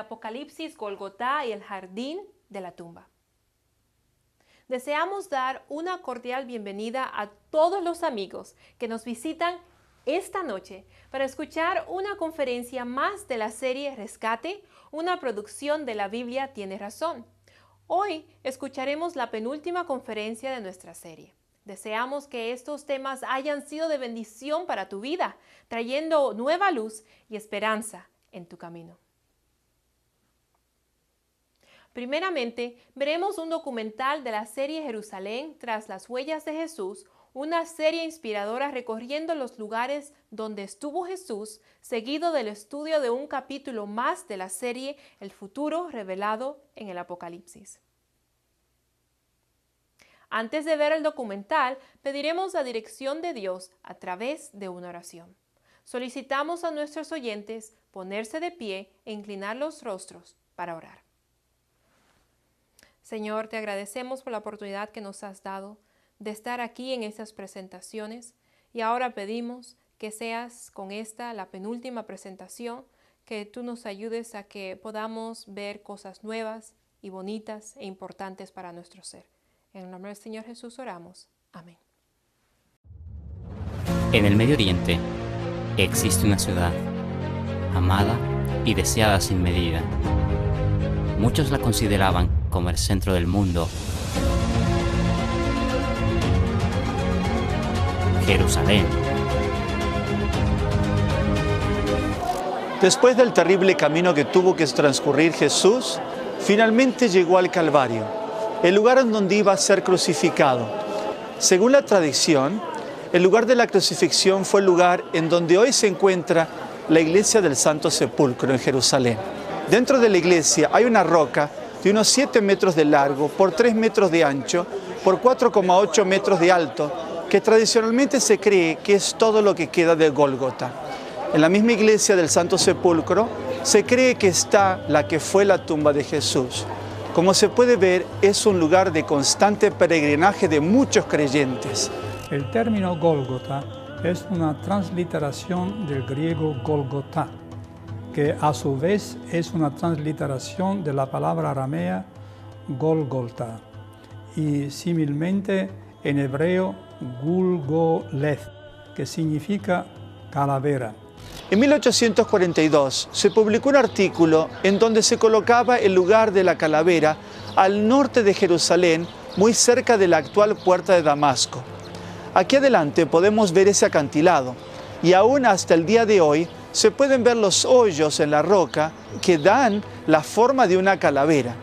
Apocalipsis, Golgotá y el jardín de la tumba. Deseamos dar una cordial bienvenida a todos los amigos que nos visitan esta noche para escuchar una conferencia más de la serie Rescate, una producción de la Biblia Tiene Razón. Hoy escucharemos la penúltima conferencia de nuestra serie. Deseamos que estos temas hayan sido de bendición para tu vida, trayendo nueva luz y esperanza en tu camino. Primeramente, veremos un documental de la serie Jerusalén tras las huellas de Jesús, una serie inspiradora recorriendo los lugares donde estuvo Jesús, seguido del estudio de un capítulo más de la serie El futuro revelado en el Apocalipsis. Antes de ver el documental, pediremos la dirección de Dios a través de una oración. Solicitamos a nuestros oyentes ponerse de pie e inclinar los rostros para orar. Señor, te agradecemos por la oportunidad que nos has dado de estar aquí en estas presentaciones y ahora pedimos que seas con esta la penúltima presentación, que tú nos ayudes a que podamos ver cosas nuevas y bonitas e importantes para nuestro ser. En el nombre del Señor Jesús oramos. Amén. En el Medio Oriente existe una ciudad amada y deseada sin medida. Muchos la consideraban como el centro del mundo. Jerusalén. Después del terrible camino que tuvo que transcurrir Jesús, finalmente llegó al Calvario, el lugar en donde iba a ser crucificado. Según la tradición, el lugar de la crucifixión fue el lugar en donde hoy se encuentra la iglesia del Santo Sepulcro en Jerusalén. Dentro de la iglesia hay una roca de unos 7 metros de largo, por 3 metros de ancho, por 4,8 metros de alto, que tradicionalmente se cree que es todo lo que queda de Gólgota. En la misma iglesia del Santo Sepulcro se cree que está la que fue la tumba de Jesús. Como se puede ver, es un lugar de constante peregrinaje de muchos creyentes. El término Gólgota es una transliteración del griego Golgotá, que a su vez es una transliteración de la palabra aramea Golgotha y símilmente en hebreo Gulgoleth, que significa calavera. En 1842 se publicó un artículo en donde se colocaba el lugar de la calavera al norte de Jerusalén, muy cerca de la actual puerta de Damasco. Aquí adelante podemos ver ese acantilado y aún hasta el día de hoy se pueden ver los hoyos en la roca que dan la forma de una calavera.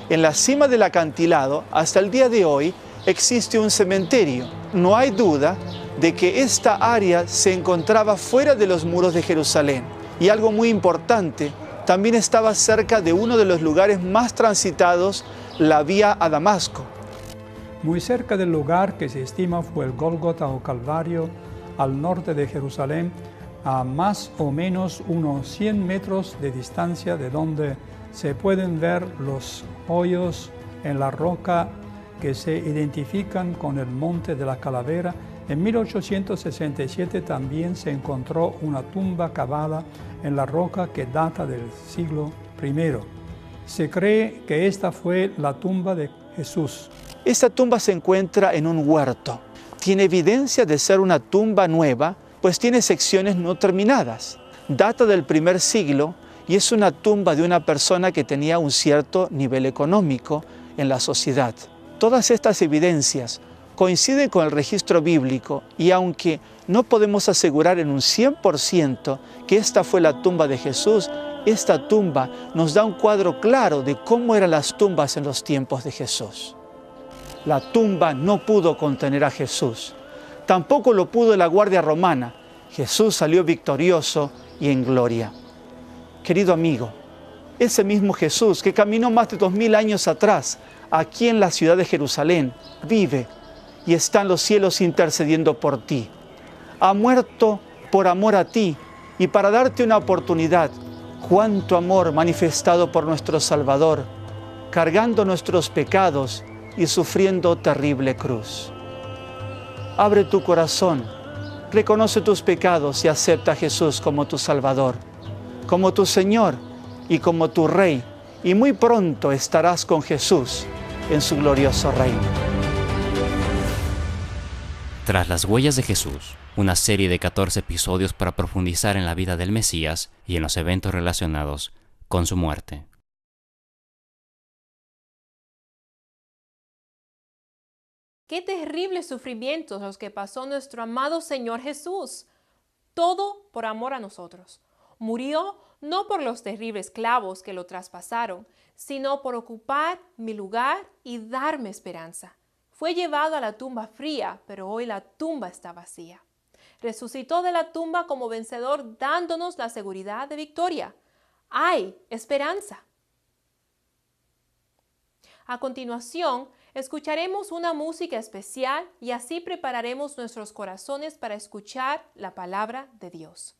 En la cima del acantilado, hasta el día de hoy, existe un cementerio. No hay duda de que esta área se encontraba fuera de los muros de Jerusalén. Y algo muy importante, también estaba cerca de uno de los lugares más transitados, la vía a Damasco. Muy cerca del lugar que se estima fue el Gólgota o Calvario, al norte de Jerusalén, a más o menos unos 100 metros de distancia de donde se pueden ver los hoyos en la roca que se identifican con el Monte de la Calavera. En 1867 también se encontró una tumba cavada en la roca que data del siglo I. Se cree que esta fue la tumba de Jesús. Esta tumba se encuentra en un huerto. Tiene evidencia de ser una tumba nueva, pues tiene secciones no terminadas. Data del primer siglo y es una tumba de una persona que tenía un cierto nivel económico en la sociedad. Todas estas evidencias coinciden con el registro bíblico y aunque no podemos asegurar en un 100% que esta fue la tumba de Jesús, esta tumba nos da un cuadro claro de cómo eran las tumbas en los tiempos de Jesús. La tumba no pudo contener a Jesús. Tampoco lo pudo la guardia romana. Jesús salió victorioso y en gloria. Querido amigo, ese mismo Jesús que caminó más de 2000 años atrás, aquí en la ciudad de Jerusalén, vive y está en los cielos intercediendo por ti. Ha muerto por amor a ti y para darte una oportunidad. Cuánto amor manifestado por nuestro Salvador, cargando nuestros pecados y sufriendo terrible cruz. Abre tu corazón, reconoce tus pecados y acepta a Jesús como tu Salvador, como tu Señor, y como tu Rey, y muy pronto estarás con Jesús en su glorioso reino. Tras las huellas de Jesús, una serie de 14 episodios para profundizar en la vida del Mesías y en los eventos relacionados con su muerte. Qué terribles sufrimientos los que pasó nuestro amado Señor Jesús. Todo por amor a nosotros. Murió no por los terribles clavos que lo traspasaron, sino por ocupar mi lugar y darme esperanza. Fue llevado a la tumba fría, pero hoy la tumba está vacía. Resucitó de la tumba como vencedor, dándonos la seguridad de victoria. ¡Hay esperanza! A continuación, escucharemos una música especial y así prepararemos nuestros corazones para escuchar la palabra de Dios.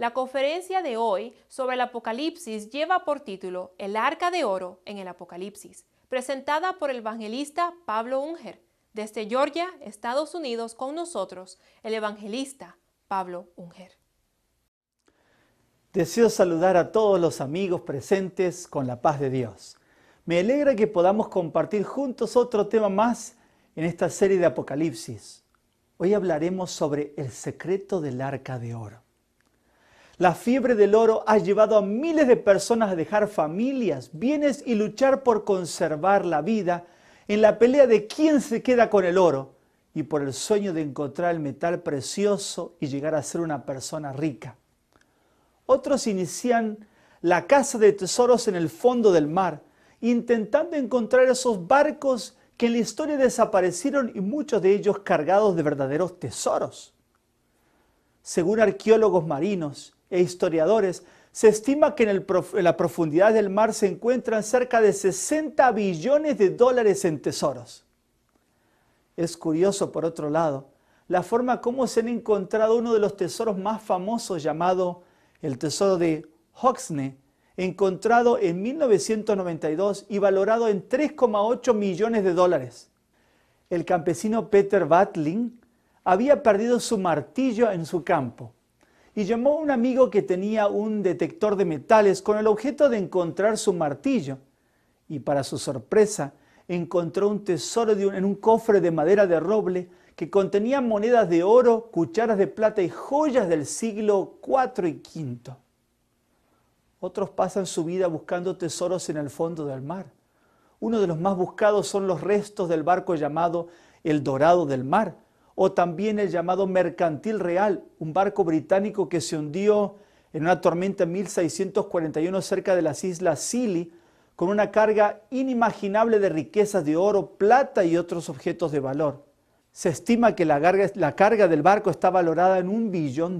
La conferencia de hoy sobre el Apocalipsis lleva por título El Arca de Oro en el Apocalipsis, presentada por el evangelista Pablo Unger. Desde Georgia, Estados Unidos, con nosotros, el evangelista Pablo Unger. Deseo saludar a todos los amigos presentes con la paz de Dios. Me alegra que podamos compartir juntos otro tema más en esta serie de Apocalipsis. Hoy hablaremos sobre el secreto del Arca de Oro. La fiebre del oro ha llevado a miles de personas a dejar familias, bienes y luchar por conservar la vida en la pelea de quién se queda con el oro y por el sueño de encontrar el metal precioso y llegar a ser una persona rica. Otros inician la caza de tesoros en el fondo del mar, intentando encontrar esos barcos que en la historia desaparecieron y muchos de ellos cargados de verdaderos tesoros. Según arqueólogos marinos e historiadores, se estima que en la profundidad del mar se encuentran cerca de 60 billones de dólares en tesoros. Es curioso, por otro lado, la forma como se han encontrado uno de los tesoros más famosos llamado el tesoro de Hoxne, encontrado en 1992 y valorado en 3,8 millones de dólares. El campesino Peter Vatling había perdido su martillo en su campo y llamó a un amigo que tenía un detector de metales con el objeto de encontrar su martillo. Y para su sorpresa, encontró un tesoro en un cofre de madera de roble que contenía monedas de oro, cucharas de plata y joyas del siglo IV y V. Otros pasan su vida buscando tesoros en el fondo del mar. Uno de los más buscados son los restos del barco llamado El Dorado del Mar, o también el llamado Mercantil Real, un barco británico que se hundió en una tormenta en 1641 cerca de las islas Scilly, con una carga inimaginable de riquezas de oro, plata y otros objetos de valor. Se estima que la carga del barco está valorada en $1 billón.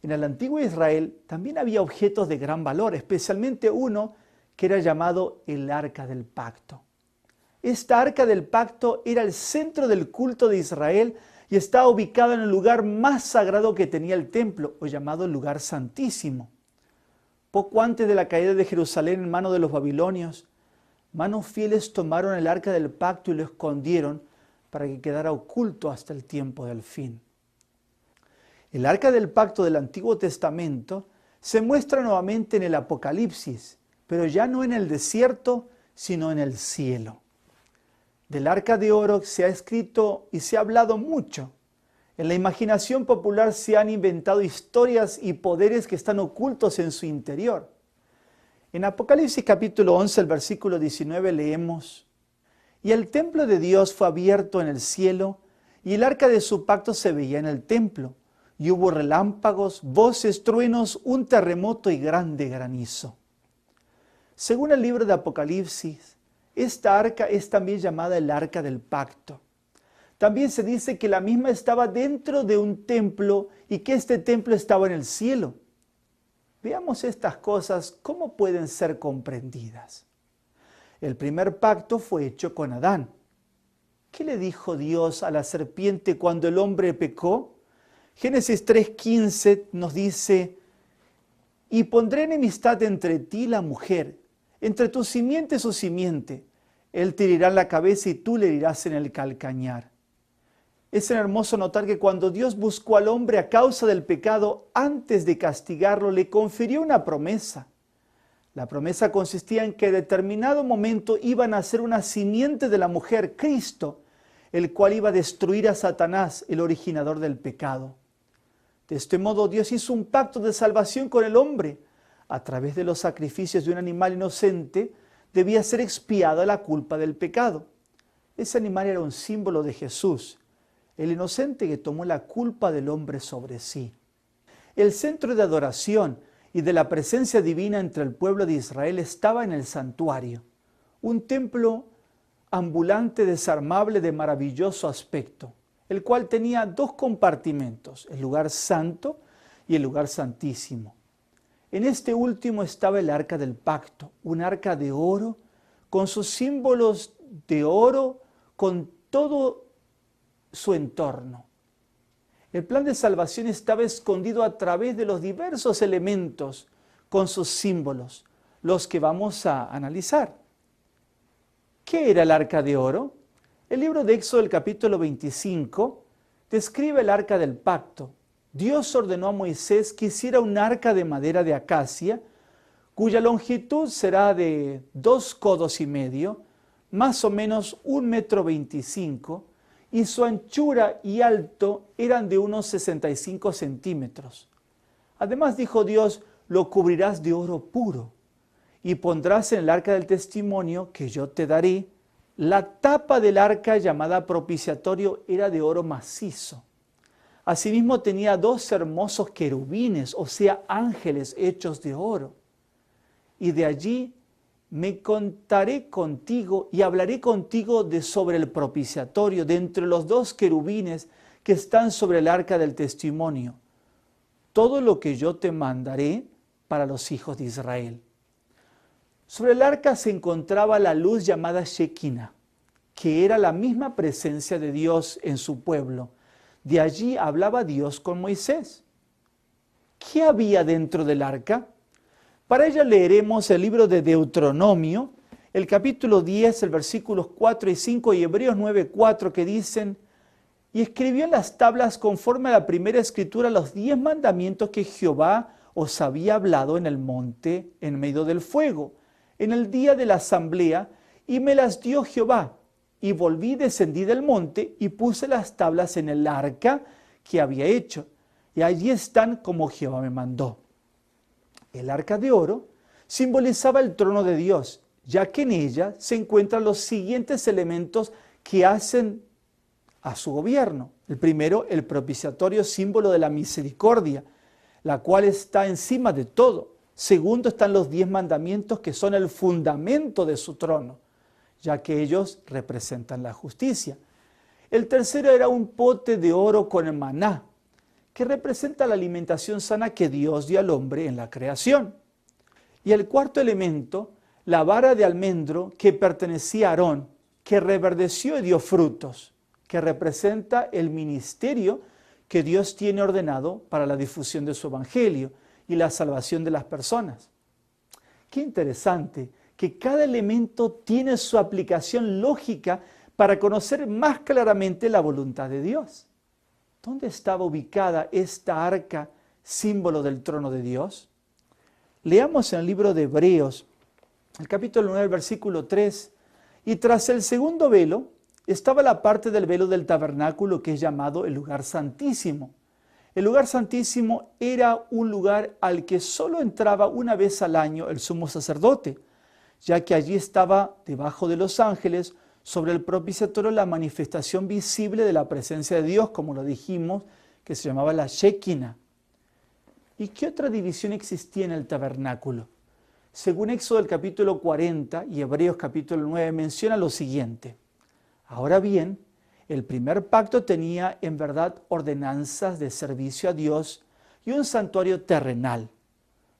En el antiguo Israel también había objetos de gran valor, especialmente uno que era llamado el Arca del Pacto. Esta Arca del Pacto era el centro del culto de Israel y estaba ubicado en el lugar más sagrado que tenía el templo, o llamado el lugar santísimo. Poco antes de la caída de Jerusalén en manos de los babilonios, manos fieles tomaron el Arca del Pacto y lo escondieron para que quedara oculto hasta el tiempo del fin. El Arca del Pacto del Antiguo Testamento se muestra nuevamente en el Apocalipsis, pero ya no en el desierto, sino en el cielo. Del Arca de Oro se ha escrito y se ha hablado mucho. En la imaginación popular se han inventado historias y poderes que están ocultos en su interior. En Apocalipsis capítulo 11, el versículo 19 leemos: «Y el templo de Dios fue abierto en el cielo, y el arca de su pacto se veía en el templo. Y hubo relámpagos, voces, truenos, un terremoto y grande granizo». Según el libro de Apocalipsis, esta arca es también llamada el Arca del Pacto. También se dice que la misma estaba dentro de un templo y que este templo estaba en el cielo. Veamos estas cosas, ¿cómo pueden ser comprendidas? El primer pacto fue hecho con Adán. ¿Qué le dijo Dios a la serpiente cuando el hombre pecó? Génesis 3:15 nos dice: «Y pondré enemistad entre ti y la mujer, entre tu simiente y su simiente. Él te herirá en la cabeza y tú le herirás en el calcañar». Es hermoso notar que cuando Dios buscó al hombre a causa del pecado, antes de castigarlo, le confirió una promesa. La promesa consistía en que en determinado momento iba a nacer una simiente de la mujer, Cristo, el cual iba a destruir a Satanás, el originador del pecado. De este modo, Dios hizo un pacto de salvación con el hombre. A través de los sacrificios de un animal inocente, debía ser expiada la culpa del pecado. Ese animal era un símbolo de Jesús, el inocente que tomó la culpa del hombre sobre sí. El centro de adoración y de la presencia divina entre el pueblo de Israel estaba en el santuario, un templo ambulante desarmable de maravilloso aspecto, el cual tenía dos compartimentos, el lugar santo y el lugar santísimo. En este último estaba el Arca del Pacto, un arca de oro, con sus símbolos de oro, con todo su entorno. El plan de salvación estaba escondido a través de los diversos elementos con sus símbolos, los que vamos a analizar. ¿Qué era el arca de oro? El libro de Éxodo, el capítulo 25, describe el arca del pacto. Dios ordenó a Moisés que hiciera un arca de madera de acacia, cuya longitud será de 2,5 codos, más o menos 1,25 m, y su anchura y alto eran de unos 65 centímetros. Además dijo Dios: lo cubrirás de oro puro, y pondrás en el arca del testimonio que yo te daré. La tapa del arca, llamada propiciatorio, era de oro macizo. Asimismo tenía 2 hermosos querubines, o sea, ángeles hechos de oro. Y de allí me contaré contigo y hablaré contigo sobre el propiciatorio, de entre los 2 querubines que están sobre el arca del testimonio. Todo lo que yo te mandaré para los hijos de Israel. Sobre el arca se encontraba la luz llamada Shekinah, que era la misma presencia de Dios en su pueblo. De allí hablaba Dios con Moisés. ¿Qué había dentro del arca? Para ello leeremos el libro de Deuteronomio, el capítulo 10, el versículos 4 y 5 y Hebreos 9:4, que dicen: y escribió en las tablas conforme a la primera escritura los 10 mandamientos que Jehová os había hablado en el monte en medio del fuego, en el día de la asamblea, y me las dio Jehová. Y volví, descendí del monte y puse las tablas en el arca que había hecho, y allí están como Jehová me mandó. El arca de oro simbolizaba el trono de Dios, ya que en ella se encuentran los siguientes elementos que hacen a su gobierno. El primero, el propiciatorio, símbolo de la misericordia, la cual está encima de todo. Segundo, están los 10 mandamientos, que son el fundamento de su trono, ya que ellos representan la justicia. El tercero era un pote de oro con el maná, que representa la alimentación sana que Dios dio al hombre en la creación. Y el cuarto elemento, la vara de almendro que pertenecía a Aarón, que reverdeció y dio frutos, que representa el ministerio que Dios tiene ordenado para la difusión de su evangelio y la salvación de las personas. Qué interesante que cada elemento tiene su aplicación lógica para conocer más claramente la voluntad de Dios. ¿Dónde estaba ubicada esta arca, símbolo del trono de Dios? Leamos en el libro de Hebreos, el capítulo 9, versículo 3. Y tras el segundo velo estaba la parte del velo del tabernáculo que es llamado el lugar santísimo. El lugar santísimo era un lugar al que solo entraba una vez al año el sumo sacerdote, ya que allí estaba debajo de los ángeles, sobre el propiciatorio, la manifestación visible de la presencia de Dios, como lo dijimos, que se llamaba la Shekinah. ¿Y qué otra división existía en el tabernáculo? Según Éxodo el capítulo 40 y Hebreos capítulo 9 menciona lo siguiente. Ahora bien, el primer pacto tenía en verdad ordenanzas de servicio a Dios y un santuario terrenal,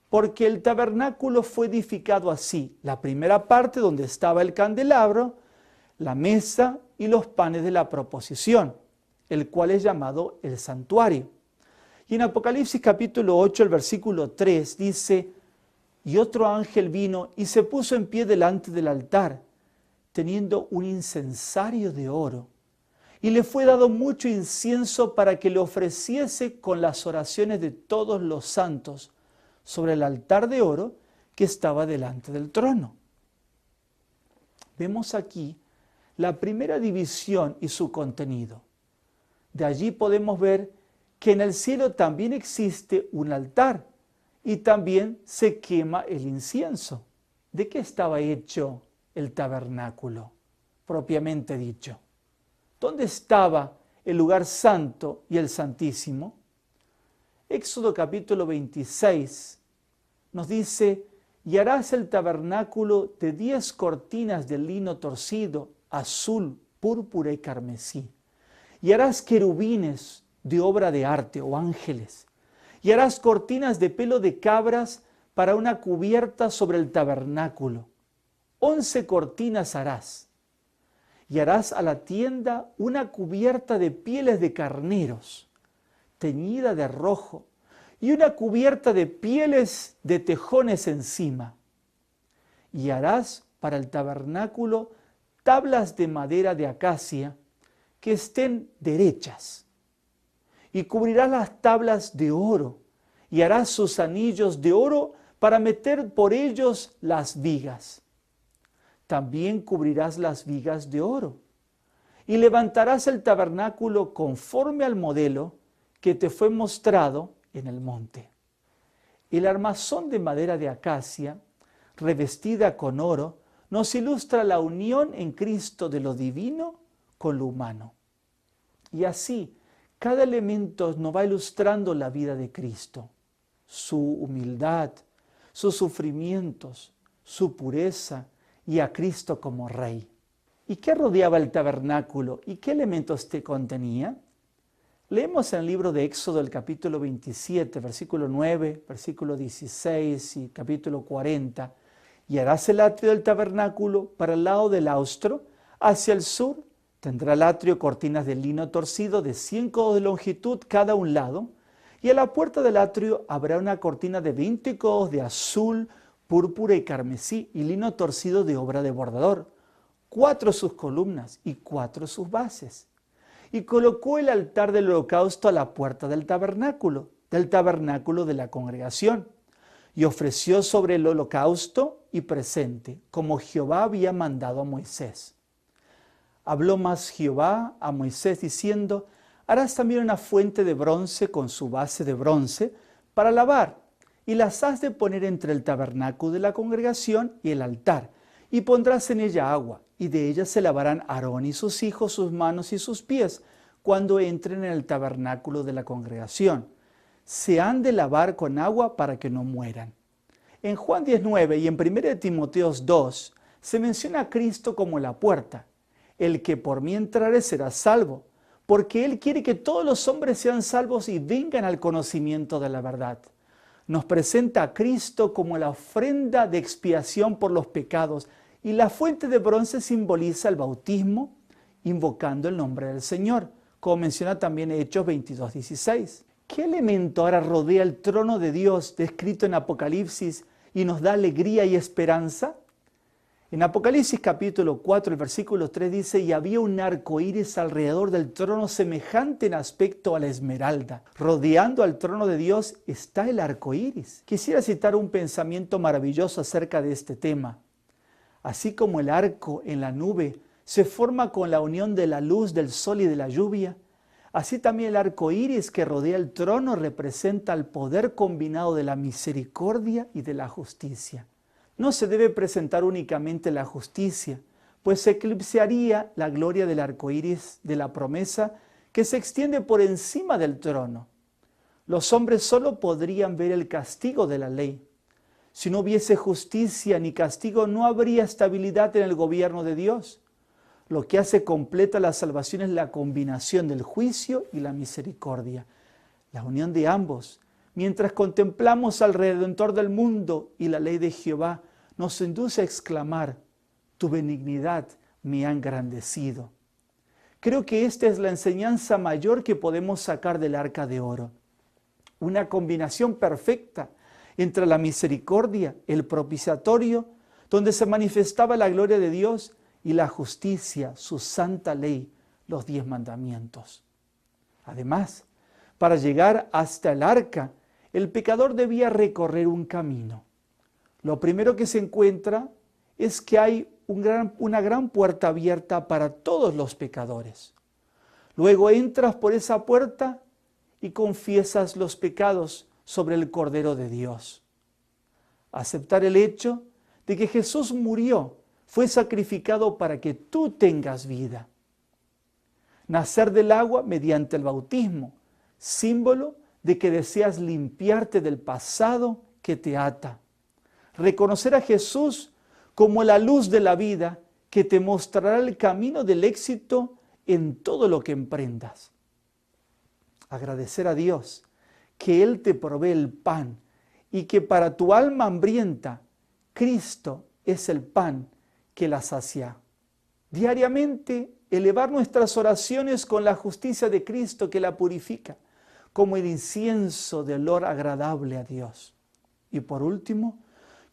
porque el tabernáculo fue edificado así: la primera parte donde estaba el candelabro, la mesa y los panes de la proposición, el cual es llamado el santuario. Y en Apocalipsis capítulo 8, el versículo 3 dice: y otro ángel vino y se puso en pie delante del altar, teniendo un incensario de oro, y le fue dado mucho incienso para que le ofreciese con las oraciones de todos los santos sobre el altar de oro que estaba delante del trono. Vemos aquí la primera división y su contenido. De allí podemos ver que en el cielo también existe un altar y también se quema el incienso. ¿De qué estaba hecho el tabernáculo, propiamente dicho? ¿Dónde estaba el lugar santo y el santísimo? Éxodo capítulo 26 nos dice: y harás el tabernáculo de 10 cortinas de lino torcido, azul, púrpura y carmesí. Y harás querubines de obra de arte o ángeles. Y harás cortinas de pelo de cabras para una cubierta sobre el tabernáculo. 11 cortinas harás. Y harás a la tienda una cubierta de pieles de carneros, teñida de rojo, y una cubierta de pieles de tejones encima. Y harás para el tabernáculo tablas de madera de acacia que estén derechas. Y cubrirás las tablas de oro, y harás sus anillos de oro para meter por ellos las vigas. También cubrirás las vigas de oro, y levantarás el tabernáculo conforme al modelo que te fue mostrado en el monte. El armazón de madera de acacia, revestida con oro, nos ilustra la unión en Cristo de lo divino con lo humano. Y así, cada elemento nos va ilustrando la vida de Cristo, su humildad, sus sufrimientos, su pureza y a Cristo como Rey. ¿Y qué rodeaba el tabernáculo y qué elementos te contenía? Leemos en el libro de Éxodo el capítulo 27, versículo 9, versículo 16 y capítulo 40. Y harás el atrio del tabernáculo para el lado del austro, hacia el sur. Tendrá el atrio cortinas de lino torcido de 100 codos de longitud cada un lado, y a la puerta del atrio habrá una cortina de 20 codos de azul, púrpura y carmesí, y lino torcido de obra de bordador, 4 sus columnas y 4 sus bases. y colocó el altar del holocausto a la puerta del tabernáculo de la congregación, y ofreció sobre el holocausto y presente, como Jehová había mandado a Moisés. Habló más Jehová a Moisés diciendo: harás también una fuente de bronce con su base de bronce para lavar, y las has de poner entre el tabernáculo de la congregación y el altar, y pondrás en ella agua, y de ella se lavarán Aarón y sus hijos sus manos y sus pies cuando entren en el tabernáculo de la congregación. Se han de lavar con agua para que no mueran. En Juan 19 y en 1 Timoteo 2 se menciona a Cristo como la puerta. El que por mí entrare será salvo, porque Él quiere que todos los hombres sean salvos y vengan al conocimiento de la verdad. Nos presenta a Cristo como la ofrenda de expiación por los pecados, y la fuente de bronce simboliza el bautismo, invocando el nombre del Señor, como menciona también Hechos 22:16. ¿Qué elemento ahora rodea el trono de Dios descrito en Apocalipsis y nos da alegría y esperanza? En Apocalipsis capítulo 4, el versículo 3 dice: y había un arco iris alrededor del trono semejante en aspecto a la esmeralda. Rodeando al trono de Dios está el arco iris. Quisiera citar un pensamiento maravilloso acerca de este tema. Así como el arco en la nube se forma con la unión de la luz del sol y de la lluvia, así también el arco iris que rodea el trono representa el poder combinado de la misericordia y de la justicia. No se debe presentar únicamente la justicia, pues se eclipsaría la gloria del arco iris de la promesa que se extiende por encima del trono. Los hombres solo podrían ver el castigo de la ley. Si no hubiese justicia ni castigo, no habría estabilidad en el gobierno de Dios. Lo que hace completa la salvación es la combinación del juicio y la misericordia, la unión de ambos. Mientras contemplamos al Redentor del mundo y la ley de Jehová, nos induce a exclamar: tu benignidad me ha engrandecido. Creo que esta es la enseñanza mayor que podemos sacar del arca de oro. Una combinación perfecta entre la misericordia, el propiciatorio, donde se manifestaba la gloria de Dios, y la justicia, su santa ley, los 10 mandamientos. Además, para llegar hasta el arca, el pecador debía recorrer un camino. Lo primero que se encuentra es que hay una gran puerta abierta para todos los pecadores. Luego entras por esa puerta y confiesas los pecados sobre el Cordero de Dios. Aceptar el hecho de que Jesús murió, fue sacrificado para que tú tengas vida. Nacer del agua mediante el bautismo, símbolo de que deseas limpiarte del pasado que te ata. Reconocer a Jesús como la luz de la vida que te mostrará el camino del éxito en todo lo que emprendas. Agradecer a Dios que Él te provee el pan y que para tu alma hambrienta, Cristo es el pan que la sacia. Diariamente elevar nuestras oraciones con la justicia de Cristo que la purifica, como el incienso de olor agradable a Dios. Y por último,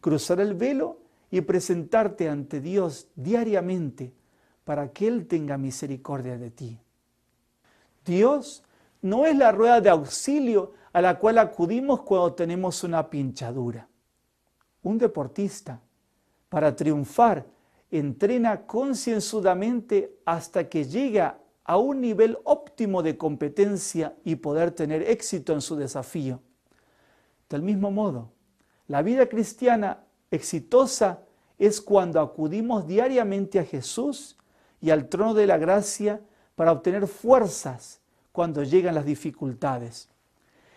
cruzar el velo y presentarte ante Dios diariamente para que Él tenga misericordia de ti. Dios no es la rueda de auxilio a la cual acudimos cuando tenemos una pinchadura. Un deportista, para triunfar, entrena concienzudamente hasta que llega a un nivel óptimo de competencia y poder tener éxito en su desafío. Del mismo modo, la vida cristiana exitosa es cuando acudimos diariamente a Jesús y al trono de la gracia para obtener fuerzas cuando llegan las dificultades.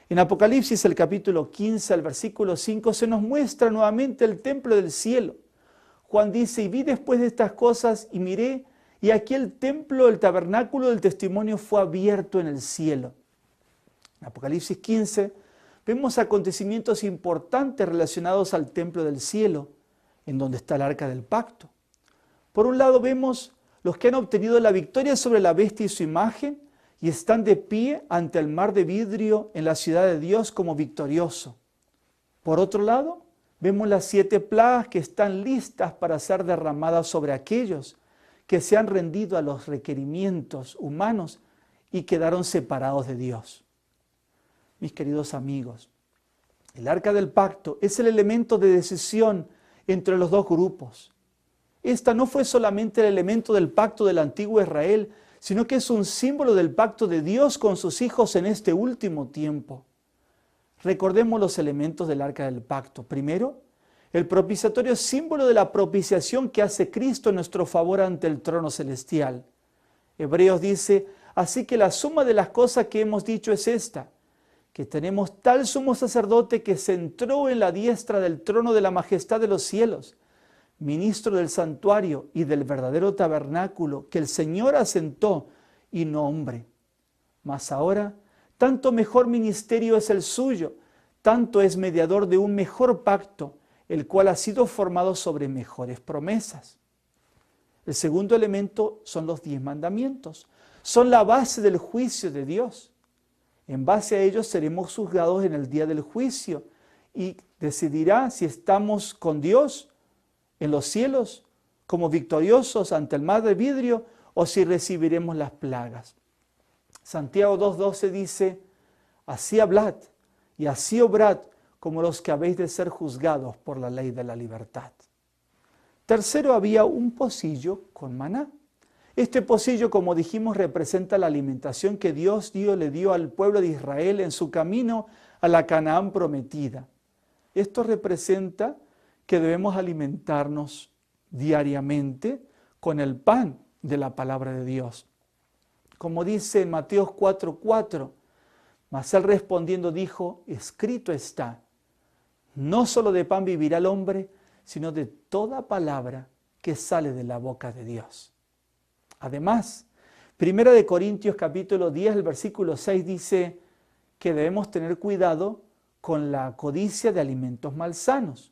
En Apocalipsis, el capítulo 15, el versículo 5, se nos muestra nuevamente el templo del cielo. Juan dice: y vi después de estas cosas y miré, y aquí el templo, el tabernáculo del testimonio fue abierto en el cielo. En Apocalipsis 15 vemos acontecimientos importantes relacionados al templo del cielo, en donde está el arca del pacto. Por un lado vemos los que han obtenido la victoria sobre la bestia y su imagen, y están de pie ante el mar de vidrio en la ciudad de Dios como victorioso. Por otro lado, vemos las 7 plagas que están listas para ser derramadas sobre aquellos que se han rendido a los requerimientos humanos y quedaron separados de Dios. Mis queridos amigos, el arca del pacto es el elemento de decisión entre los dos grupos. Esta no fue solamente el elemento del pacto del antiguo Israel, sino que es un símbolo del pacto de Dios con sus hijos en este último tiempo. Recordemos los elementos del arca del pacto. Primero, el propiciatorio, símbolo de la propiciación que hace Cristo en nuestro favor ante el trono celestial. Hebreos dice, así que la suma de las cosas que hemos dicho es esta, que tenemos tal sumo sacerdote que se entró en la diestra del trono de la majestad de los cielos, ministro del santuario y del verdadero tabernáculo que el Señor asentó y no hombre. Mas ahora, tanto mejor ministerio es el suyo, tanto es mediador de un mejor pacto, el cual ha sido formado sobre mejores promesas. El segundo elemento son los 10 mandamientos. Son la base del juicio de Dios. En base a ellos seremos juzgados en el día del juicio y decidirá si estamos con Dios en los cielos como victoriosos ante el mar de vidrio o si recibiremos las plagas. Santiago 2:12 dice, así hablad y así obrad como los que habéis de ser juzgados por la ley de la libertad. Tercero, había un pocillo con maná. Este pocillo, como dijimos, representa la alimentación que Dios le dio al pueblo de Israel en su camino a la Canaán prometida. Esto representa que debemos alimentarnos diariamente con el pan de la palabra de Dios. Como dice en Mateo 4:4, mas él respondiendo dijo, escrito está, no solo de pan vivirá el hombre, sino de toda palabra que sale de la boca de Dios. Además, 1 Corintios capítulo 10, el versículo 6 dice que debemos tener cuidado con la codicia de alimentos malsanos.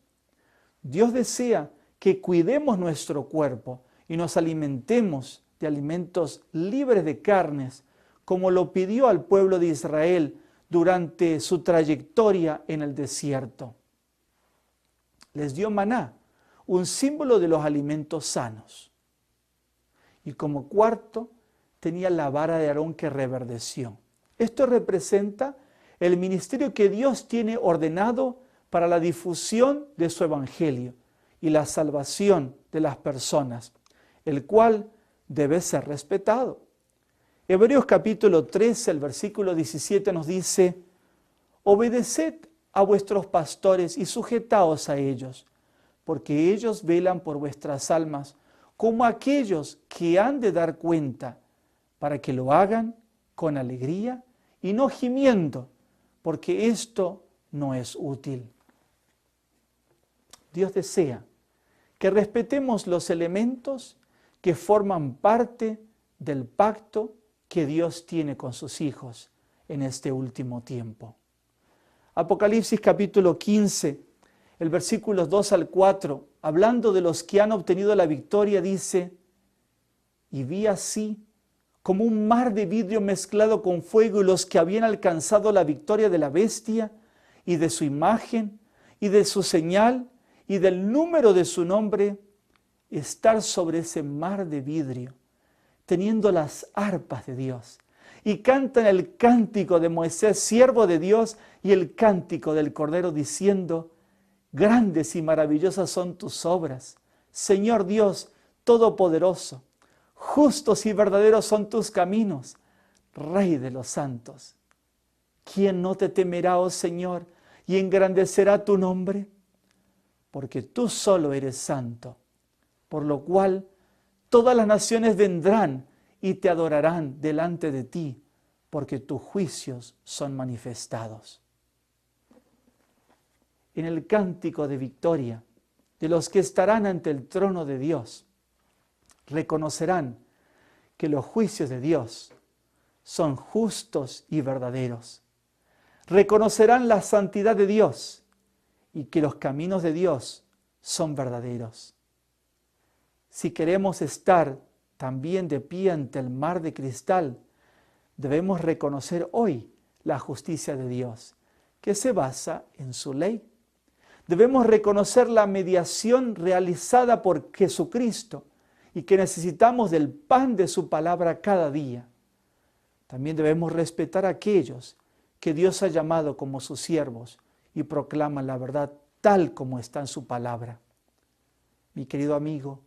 Dios desea que cuidemos nuestro cuerpo y nos alimentemos de alimentos libres de carnes, como lo pidió al pueblo de Israel durante su trayectoria en el desierto. Les dio maná, un símbolo de los alimentos sanos. Y como cuarto, tenía la vara de Aarón que reverdeció. Esto representa el ministerio que Dios tiene ordenado para la difusión de su evangelio y la salvación de las personas, el cual debe ser respetado. Hebreos capítulo 13, el versículo 17 nos dice, obedeced a vuestros pastores y sujetaos a ellos, porque ellos velan por vuestras almas, como aquellos que han de dar cuenta, para que lo hagan con alegría y no gimiendo, porque esto no es útil. Dios desea que respetemos los elementos que forman parte del pacto que Dios tiene con sus hijos en este último tiempo. Apocalipsis capítulo 15, el versículos 2 al 4, hablando de los que han obtenido la victoria, dice, y vi así como un mar de vidrio mezclado con fuego y los que habían alcanzado la victoria de la bestia y de su imagen y de su señal y del número de su nombre, estar sobre ese mar de vidrio, teniendo las arpas de Dios, y cantan el cántico de Moisés, siervo de Dios, y el cántico del Cordero, diciendo, grandes y maravillosas son tus obras, Señor Dios Todopoderoso, justos y verdaderos son tus caminos, Rey de los santos. ¿Quién no te temerá, oh Señor, y engrandecerá tu nombre? Porque tú solo eres santo, por lo cual todas las naciones vendrán y te adorarán delante de ti, porque tus juicios son manifestados. En el cántico de victoria de los que estarán ante el trono de Dios, reconocerán que los juicios de Dios son justos y verdaderos. Reconocerán la santidad de Dios y que los caminos de Dios son verdaderos. Si queremos estar también de pie ante el mar de cristal, debemos reconocer hoy la justicia de Dios, que se basa en su ley. Debemos reconocer la mediación realizada por Jesucristo y que necesitamos del pan de su palabra cada día. También debemos respetar a aquellos que Dios ha llamado como sus siervos y proclaman la verdad tal como está en su palabra. Mi querido amigo,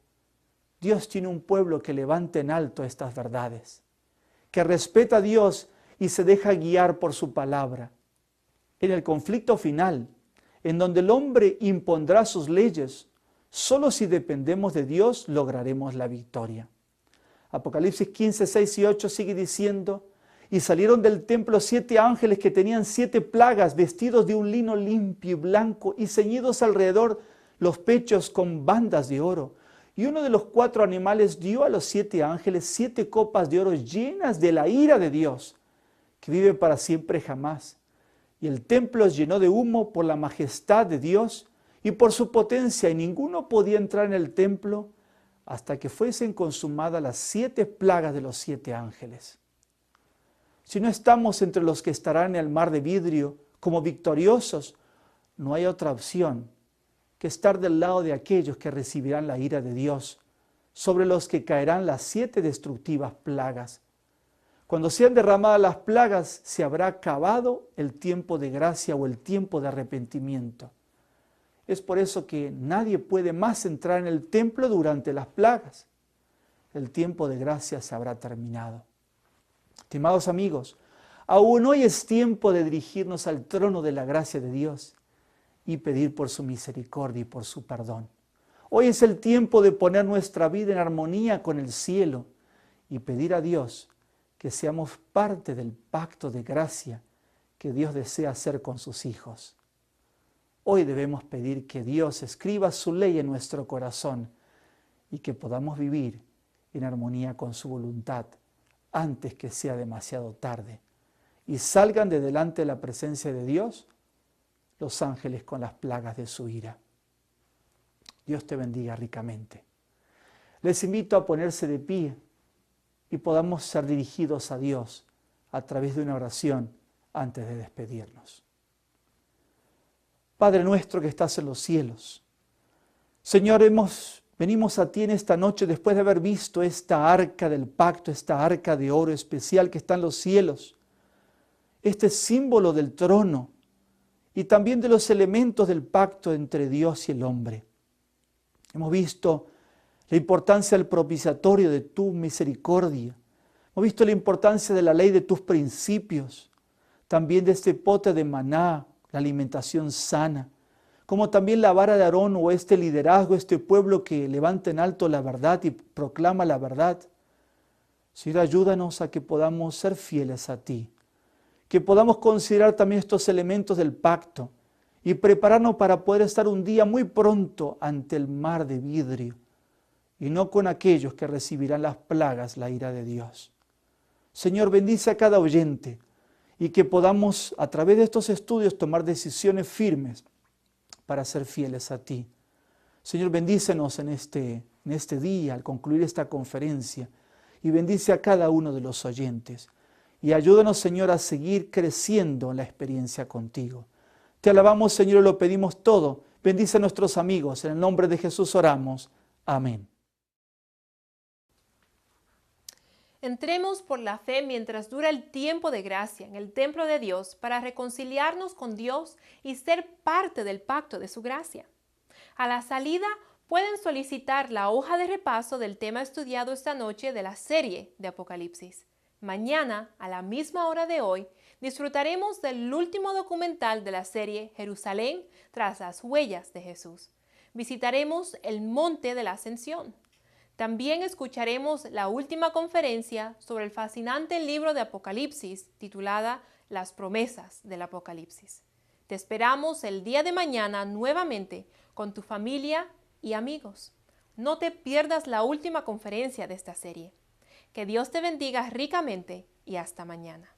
Dios tiene un pueblo que levanta en alto estas verdades, que respeta a Dios y se deja guiar por su palabra. En el conflicto final, en donde el hombre impondrá sus leyes, solo si dependemos de Dios lograremos la victoria. Apocalipsis 15, 6 y 8 sigue diciendo: y salieron del templo 7 ángeles que tenían 7 plagas, vestidos de un lino limpio y blanco y ceñidos alrededor los pechos con bandas de oro. Y uno de los 4 animales dio a los 7 ángeles 7 copas de oro llenas de la ira de Dios, que vive para siempre jamás. Y el templo llenó de humo por la majestad de Dios y por su potencia, y ninguno podía entrar en el templo hasta que fuesen consumadas las 7 plagas de los 7 ángeles. Si no estamos entre los que estarán en el mar de vidrio como victoriosos, no hay otra opción que estar del lado de aquellos que recibirán la ira de Dios, sobre los que caerán las 7 destructivas plagas. Cuando sean derramadas las plagas, se habrá acabado el tiempo de gracia o el tiempo de arrepentimiento. Es por eso que nadie puede más entrar en el templo durante las plagas. El tiempo de gracia se habrá terminado. Estimados amigos, aún hoy es tiempo de dirigirnos al trono de la gracia de Dios y pedir por su misericordia y por su perdón. Hoy es el tiempo de poner nuestra vida en armonía con el cielo y pedir a Dios que seamos parte del pacto de gracia que Dios desea hacer con sus hijos. Hoy debemos pedir que Dios escriba su ley en nuestro corazón y que podamos vivir en armonía con su voluntad antes que sea demasiado tarde y salgan de delante de la presencia de Dios los ángeles con las plagas de su ira. Dios te bendiga ricamente. Les invito a ponerse de pie y podamos ser dirigidos a Dios a través de una oración antes de despedirnos. Padre nuestro que estás en los cielos, Señor, venimos a ti en esta noche después de haber visto esta arca del pacto, esta arca de oro especial que está en los cielos, este símbolo del trono y también de los elementos del pacto entre Dios y el hombre. Hemos visto la importancia del propiciatorio de tu misericordia. Hemos visto la importancia de la ley de tus principios, también de este pote de maná, la alimentación sana, como también la vara de Aarón o este liderazgo, este pueblo que levanta en alto la verdad y proclama la verdad. Señor, ayúdanos a que podamos ser fieles a ti, que podamos considerar también estos elementos del pacto y prepararnos para poder estar un día muy pronto ante el mar de vidrio y no con aquellos que recibirán las plagas, la ira de Dios. Señor, bendice a cada oyente y que podamos a través de estos estudios tomar decisiones firmes para ser fieles a ti. Señor, bendícenos en este día al concluir esta conferencia y bendice a cada uno de los oyentes. Y ayúdanos, Señor, a seguir creciendo en la experiencia contigo. Te alabamos, Señor, y lo pedimos todo. Bendice a nuestros amigos. En el nombre de Jesús oramos. Amén. Entremos por la fe mientras dura el tiempo de gracia en el templo de Dios para reconciliarnos con Dios y ser parte del pacto de su gracia. A la salida pueden solicitar la hoja de repaso del tema estudiado esta noche de la serie de Apocalipsis. Mañana, a la misma hora de hoy, disfrutaremos del último documental de la serie Jerusalén tras las huellas de Jesús. Visitaremos el Monte de la Ascensión. También escucharemos la última conferencia sobre el fascinante libro de Apocalipsis titulada Las promesas del Apocalipsis. Te esperamos el día de mañana nuevamente con tu familia y amigos. No te pierdas la última conferencia de esta serie. Que Dios te bendiga ricamente y hasta mañana.